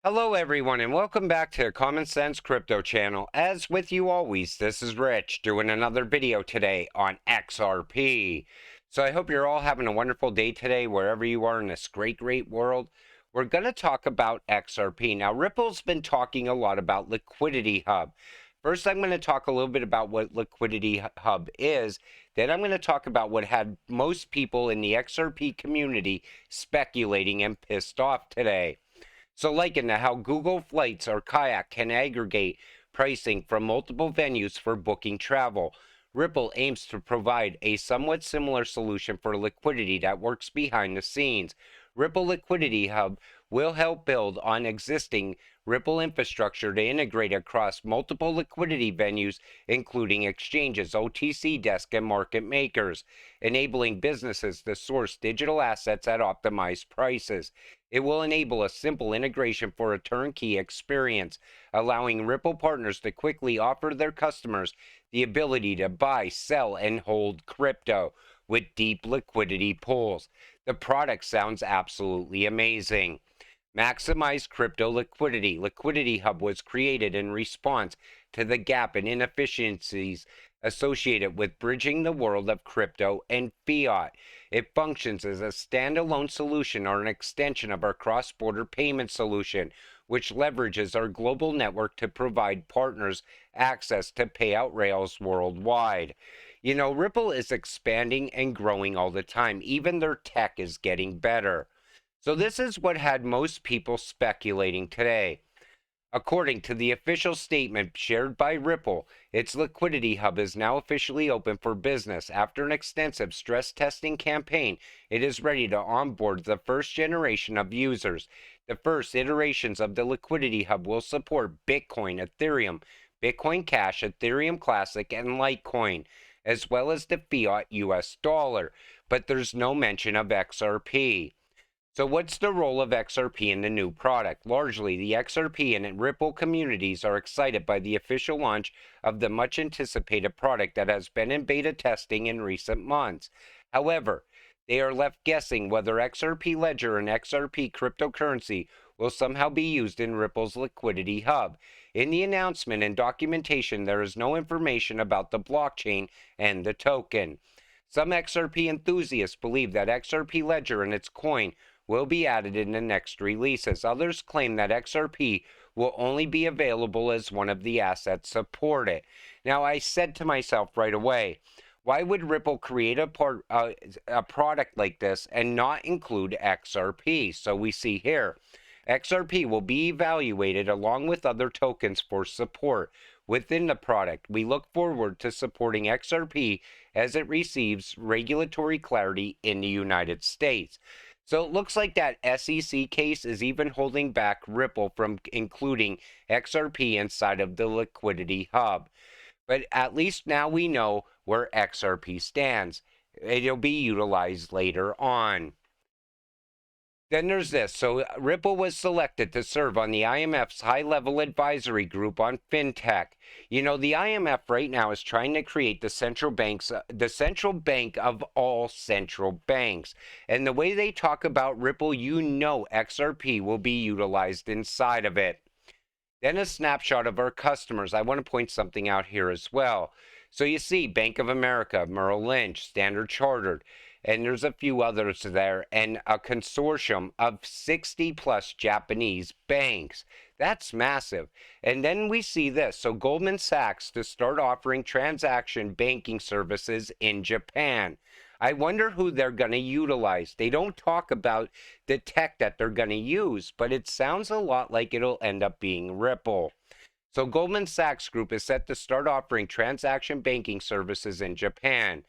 Hello, everyone, and welcome back to Common Sense Crypto channel. As with you always, this is Rich doing another video today on XRP. So I hope you're all having a wonderful day today, wherever you are in this great world. We're going to talk about XRP. Now, Ripple's been talking a lot about Liquidity Hub. First, I'm going to talk a little bit about what Liquidity Hub is. Then I'm going to talk about what had most people in the XRP community speculating and pissed off today. So liken to how Google Flights or Kayak can aggregate pricing from multiple venues for booking travel, Ripple aims to provide a somewhat similar solution for liquidity that works behind the scenes. Ripple Liquidity Hub will help build on existing Ripple infrastructure to integrate across multiple liquidity venues, including exchanges, OTC desk, and market makers, enabling businesses to source digital assets at optimized prices. It will enable a simple integration for a turnkey experience, allowing Ripple partners to quickly offer their customers the ability to buy, sell, and hold crypto with deep liquidity pools. The product sounds absolutely amazing. Maximize crypto liquidity. Liquidity Hub was created in response to the gap and inefficiencies associated with bridging the world of crypto and fiat. It functions as a standalone solution or an extension of our cross-border payment solution, which leverages our global network to provide partners access to payout rails worldwide. You know, Ripple is expanding and growing all the time. Even their tech is getting better. So this is what had most people speculating today. According to the official statement shared by Ripple, its Liquidity Hub is now officially open for business. After an extensive stress testing campaign, it is ready to onboard the first generation of users. The first iterations of the Liquidity Hub will support Bitcoin, Ethereum, Bitcoin Cash, Ethereum Classic, and Litecoin, as well as the fiat US dollar, but there's no mention of XRP. So what's the role of XRP in the new product? Largely, the XRP and Ripple communities are excited by the official launch of the much anticipated product that has been in beta testing in recent months. However, they are left guessing whether XRP Ledger and XRP cryptocurrency will somehow be used in Ripple's Liquidity Hub. In the announcement and documentation, there is no information about the blockchain and the token. Some XRP enthusiasts believe that XRP Ledger and its coin will be added in the next releases. Others claim that XRP will only be available as one of the assets supported. Now, I said to myself right away, why would Ripple create a product like this and not include XRP? So we see here, XRP will be evaluated along with other tokens for support within the product. We look forward to supporting XRP as it receives regulatory clarity in the United States. So it looks like that SEC case is even holding back Ripple from including XRP inside of the Liquidity Hub. But at least now we know where XRP stands. It'll be utilized later on. Then there's this. So Ripple was selected to serve on the IMF's high-level advisory group on fintech. You know, the IMF right now is trying to create the central bank of all central banks. And the way they talk about Ripple, you know XRP will be utilized inside of it. Then a snapshot of our customers. I want to point something out here as well. So you see Bank of America, Merrill Lynch, Standard Chartered, and there's a few others there, and a consortium of 60 plus Japanese banks. That's massive. And then we see this. So Goldman Sachs to start offering transaction banking services in Japan. I wonder who they're going to utilize. They don't talk about the tech that they're going to use, but it sounds a lot like it'll end up being Ripple. So Goldman Sachs Group is set to start offering transaction banking services in Japan.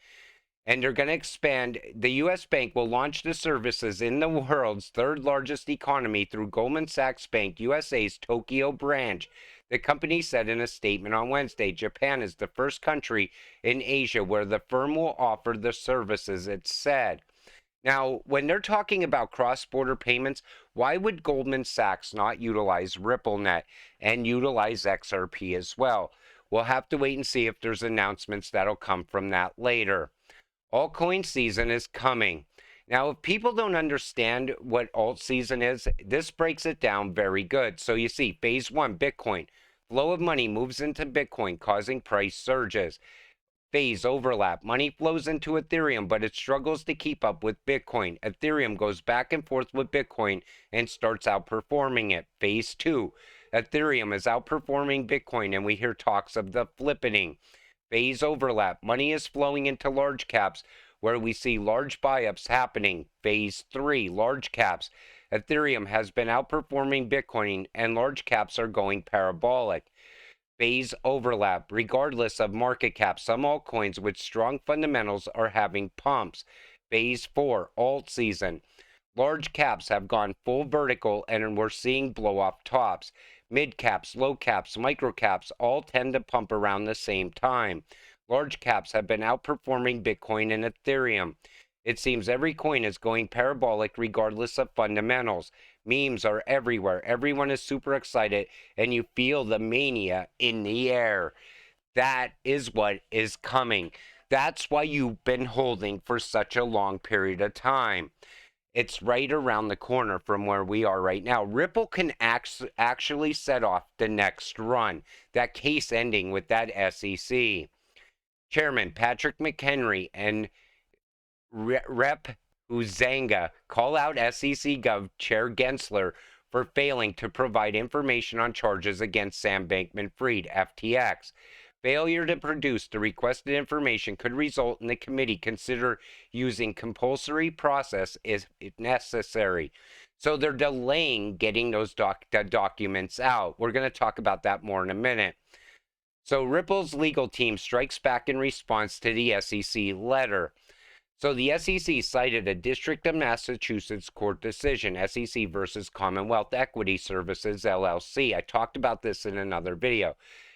And they're going to expand. The U.S. Bank will launch the services in the world's third largest economy through Goldman Sachs Bank USA's Tokyo branch. The company said in a statement on Wednesday, Japan is the first country in Asia where the firm will offer the services, it said. Now, when they're talking about cross-border payments, why would Goldman Sachs not utilize RippleNet and utilize XRP as well? We'll have to wait and see if there's announcements that'll come from that later. Altcoin season is coming. Now, if people don't understand what Altseason is, this breaks it down very good. So you see, phase one, Bitcoin. Flow of money moves into Bitcoin, causing price surges. Phase overlap. Money flows into Ethereum, but it struggles to keep up with Bitcoin. Ethereum goes back and forth with Bitcoin and starts outperforming it. Phase two. Ethereum is outperforming Bitcoin, and we hear talks of the flippening. Phase overlap. Money is flowing into large caps, where we see large buy-ups happening. Phase three, large caps. Ethereum has been outperforming Bitcoin, and large caps are going parabolic. Phase overlap. Regardless of market cap, some altcoins with strong fundamentals are having pumps. Phase 4, Altseason. Large caps have gone full vertical and we're seeing blow off tops. Mid caps, low caps, micro caps all tend to pump around the same time. Large caps have been outperforming Bitcoin and Ethereum. It seems every coin is going parabolic regardless of fundamentals. Memes are everywhere. Everyone is super excited, and you feel the mania in the air. That is what is coming. That's why you've been holding for such a long period of time. It's right around the corner from where we are right now. Ripple can actually set off the next run. That case ending with that SEC. Chairman Patrick McHenry and Rep. Uzanga call out SEC Gov Chair Gensler for failing to provide information on charges against Sam Bankman-Fried, FTX. Failure to produce the requested information could result in the committee consider using compulsory process if necessary. So they're delaying getting those documents out. We're going to talk about that more in a minute. So Ripple's legal team strikes back in response to the SEC letter. So the SEC cited a District of Massachusetts court decision, SEC versus Commonwealth Equity Services, LLC. I talked about this in another video,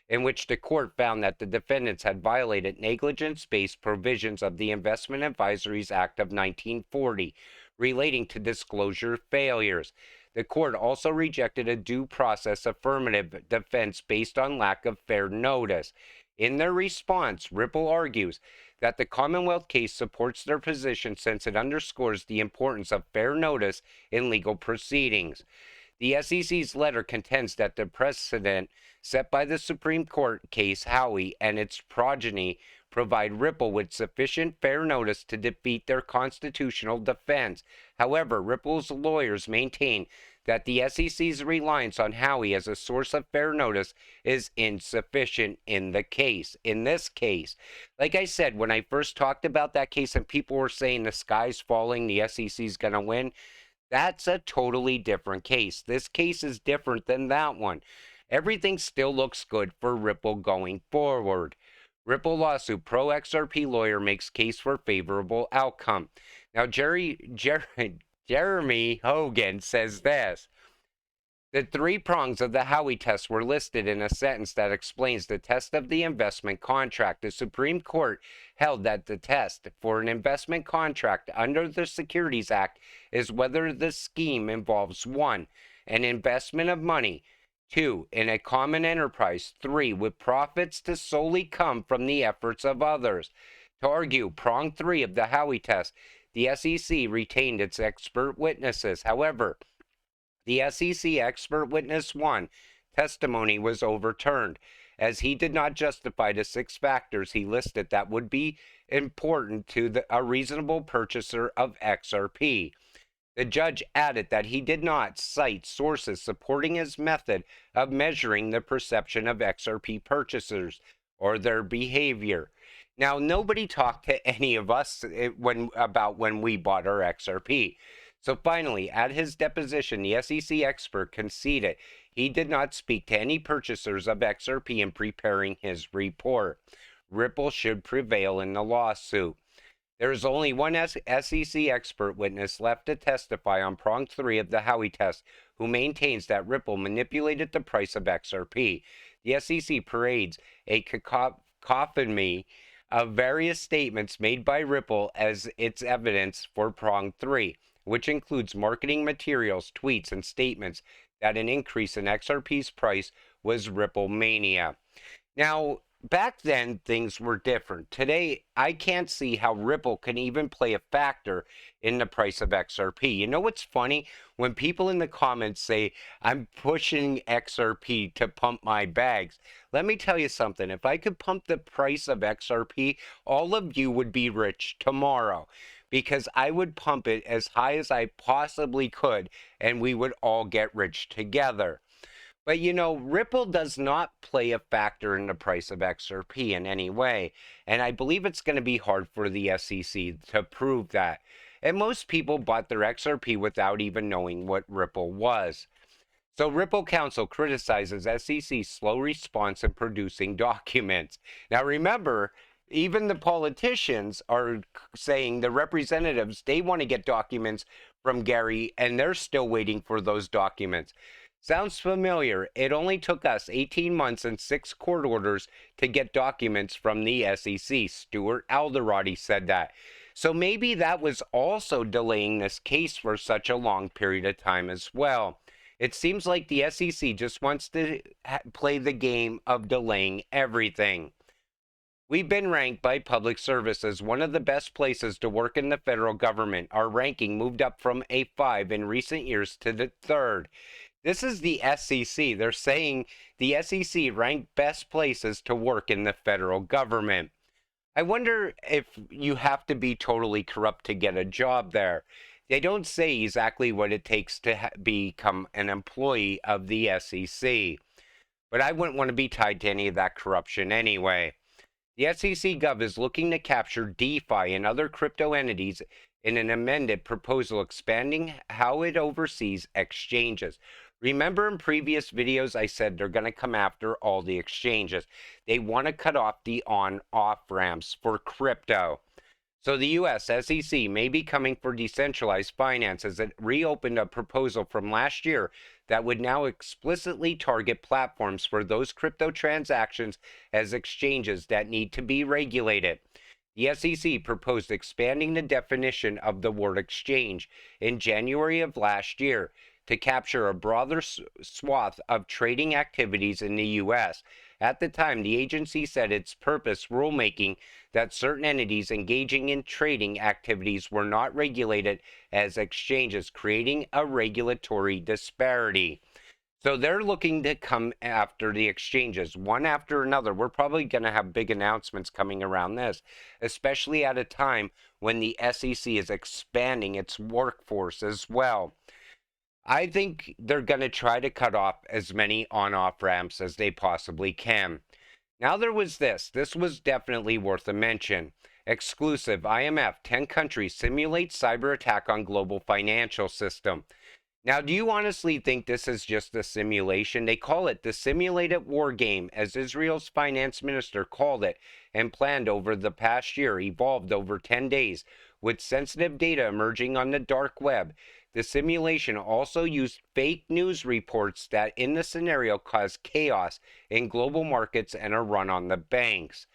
in which the court found that the defendants had violated negligence-based provisions of the Investment Advisories Act of 1940 relating to disclosure failures. The court also rejected a due process affirmative defense based on lack of fair notice. In their response, Ripple argues that the Commonwealth case supports their position since it underscores the importance of fair notice in legal proceedings. The SEC's letter contends that the precedent set by the Supreme Court case Howey and its progeny provide Ripple with sufficient fair notice to defeat their constitutional defense. However, Ripple's lawyers maintain that the SEC's reliance on Howey as a source of fair notice is insufficient in the case. In this case, like I said, when I first talked about that case and people were saying the sky's falling, the SEC's going to win, that's a totally different case. This case is different than that one. Everything still looks good for Ripple going forward. Ripple lawsuit, pro XRP lawyer makes case for favorable outcome. Now, Jeremy Hogan says this. The three prongs of the Howey test were listed in a sentence that explains the test of the investment contract. The Supreme Court held that the test for an investment contract under the Securities Act is whether the scheme involves 1. An investment of money, 2. In a common enterprise, 3. With profits to solely come from the efforts of others. To argue prong 3 of the Howey test, the SEC retained its expert witnesses. However, the SEC expert witness 1 testimony was overturned, as he did not justify the 6 factors he listed that would be important to a reasonable purchaser of XRP. The judge added that he did not cite sources supporting his method of measuring the perception of XRP purchasers or their behavior. Now, nobody talked to any of us about when we bought our XRP. So finally, at his deposition, the SEC expert conceded he did not speak to any purchasers of XRP in preparing his report. Ripple should prevail in the lawsuit. There is only one SEC expert witness left to testify on prong 3 of the Howey test, who maintains that Ripple manipulated the price of XRP. The SEC parades a cacophony of various statements made by Ripple as its evidence for prong 3, which includes marketing materials, tweets, and statements that an increase in XRP's price was Ripple mania. Now, back then things were different. Today, I can't see how Ripple can even play a factor in the price of XRP. You know what's funny? When people in the comments say, I'm pushing XRP to pump my bags, let me tell you something. If I could pump the price of XRP, all of you would be rich tomorrow because I would pump it as high as I possibly could and we would all get rich together. But you know, Ripple does not play a factor in the price of XRP in any way. And I believe it's going to be hard for the SEC to prove that. And most people bought their XRP without even knowing what Ripple was. So Ripple Counsel criticizes SEC's slow response in producing documents. Now remember, even the politicians are saying, the representatives, they want to get documents from Gary and they're still waiting for those documents. Sounds familiar. It only took us 18 months and 6 court orders to get documents from the SEC. Stuart Alderati said that. So maybe that was also delaying this case for such a long period of time as well. It seems like the SEC just wants to play the game of delaying everything. We've been ranked by Public Service as one of the best places to work in the federal government. Our ranking moved up from a 5 in recent years to the 3rd. This is the SEC. They're saying the SEC ranked best places to work in the federal government. I wonder if you have to be totally corrupt to get a job there. They don't say exactly what it takes to become an employee of the SEC. But I wouldn't want to be tied to any of that corruption anyway. The SEC Gov is looking to capture DeFi and other crypto entities in an amended proposal expanding how it oversees exchanges. Remember in previous videos I said they're going to come after all the exchanges. They want to cut off the on-off ramps for crypto. So the U.S. SEC may be coming for decentralized finance as it reopened a proposal from last year that would now explicitly target platforms for those crypto transactions as exchanges that need to be regulated. The SEC proposed expanding the definition of the word exchange in January of last year to capture a broader swath of trading activities in the U.S. At the time, the agency said its purpose rulemaking that certain entities engaging in trading activities were not regulated as exchanges, creating a regulatory disparity. So they're looking to come after the exchanges one after another. We're probably going to have big announcements coming around this, especially at a time when the SEC is expanding its workforce as well. I think they're going to try to cut off as many on-off ramps as they possibly can. Now there was this. This was definitely worth a mention. Exclusive IMF 10 countries simulate cyber attack on global financial system. Now, do you honestly think this is just a simulation? They call it the simulated war game, as Israel's finance minister called it, and planned over the past year, evolved over 10 days, with sensitive data emerging on the dark web. The simulation also used fake news reports that in the scenario caused chaos in global markets and a run on the banks.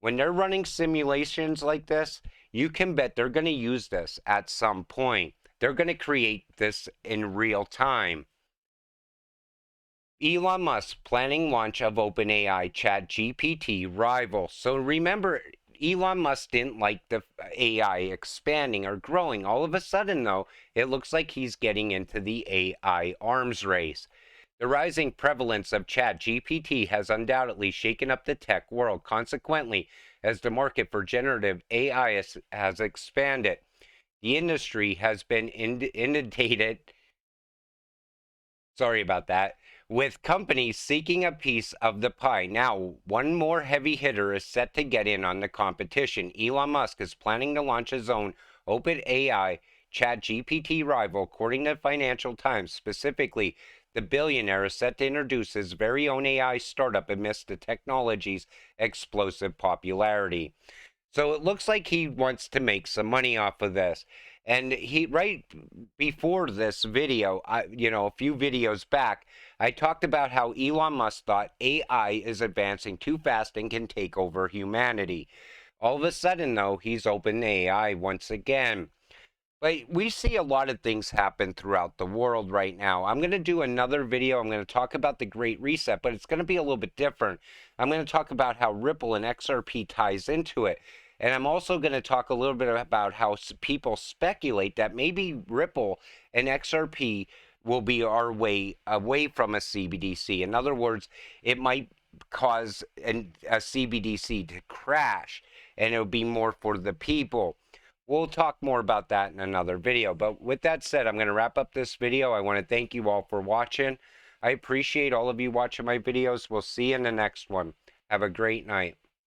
When they're running simulations like this, you can bet they're going to use this at some point. They're going to create this in real time. Elon Musk planning launch of OpenAI ChatGPT rival. So remember, Elon Musk didn't like the AI expanding or growing. All of a sudden, though, it looks like he's getting into the AI arms race. The rising prevalence of ChatGPT has undoubtedly shaken up the tech world. Consequently, as the market for generative AI has expanded, the industry has been inundated. Sorry about that. With companies seeking a piece of the pie. Now, one more heavy hitter is set to get in on the competition. Elon Musk is planning to launch his own OpenAI ChatGPT rival, according to Financial Times. Specifically, the billionaire is set to introduce his very own AI startup amidst the technology's explosive popularity. So it looks like he wants to make some money off of this. And he, right before this video, a few videos back, I talked about how Elon Musk thought AI is advancing too fast and can take over humanity. All of a sudden, though, he's opened AI once again. But we see a lot of things happen throughout the world right now. I'm going to do another video. I'm going to talk about the Great Reset, but it's going to be a little bit different. I'm going to talk about how Ripple and XRP ties into it. And I'm also going to talk a little bit about how people speculate that maybe Ripple and XRP will be our way away from a CBDC. In other words, it might cause a CBDC to crash, and it'll be more for the people. We'll talk more about that in another video. But with that said, I'm going to wrap up this video. I want to thank you all for watching. I appreciate all of you watching my videos. We'll see you in the next one. Have a great night.